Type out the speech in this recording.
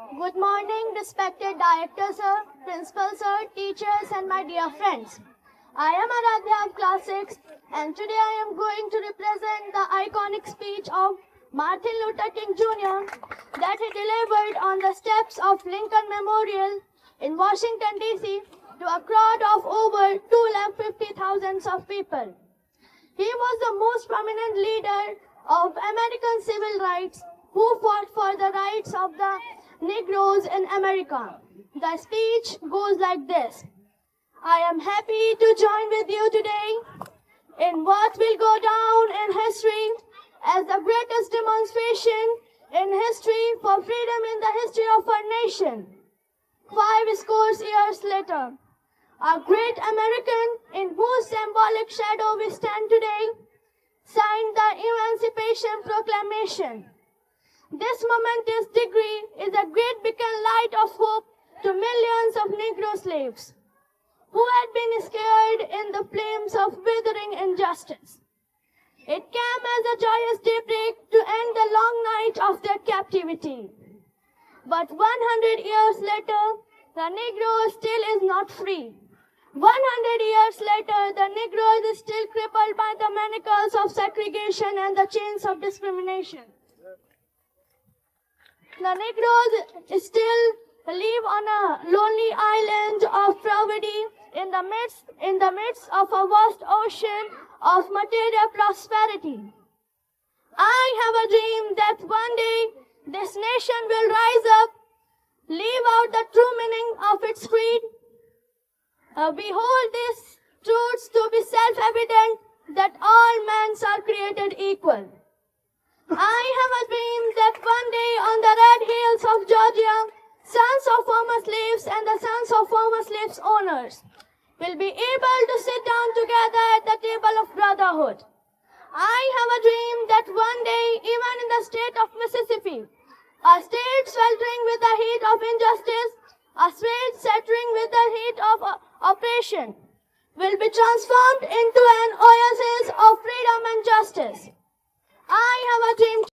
Good morning, respected Director Sir, Principal Sir, teachers and my dear friends. I am Aradhya of Class 6 and today I am going to represent the iconic speech of Martin Luther King Jr. that he delivered on the steps of Lincoln Memorial in Washington DC to a crowd of over 250,000 of people. He was the most prominent leader of American civil rights who fought for the rights of the Negroes in America. The speech goes like this. I am happy to join with you today in what will go down in history as the greatest demonstration in history for freedom in the history of our nation. 5 scores years later, a great American in whose symbolic shadow we stand today signed the Emancipation Proclamation. This momentous decree is a great beacon light of hope to millions of Negro slaves who had been scared in the flames of withering injustice. It came as a joyous daybreak to end the long night of their captivity. But 100 years later, the Negro still is not free. 100 years later, the Negro is still crippled by the manacles of segregation and the chains of discrimination. The Negroes still live on a lonely island of poverty in the midst of a vast ocean of material prosperity. I have a dream that one day this nation will rise up, live out the true meaning of its creed. We hold these truths to be self-evident that all men are created equal. I have a dream that one day on the red hills of Georgia, sons of former slaves and the sons of former slaves owners will be able to sit down together at the table of brotherhood. I have a dream that one day, even in the state of Mississippi, a state sweltering with the heat of injustice, a state settling with the heat of oppression, will be transformed into an oasis of freedom and justice. I have a dream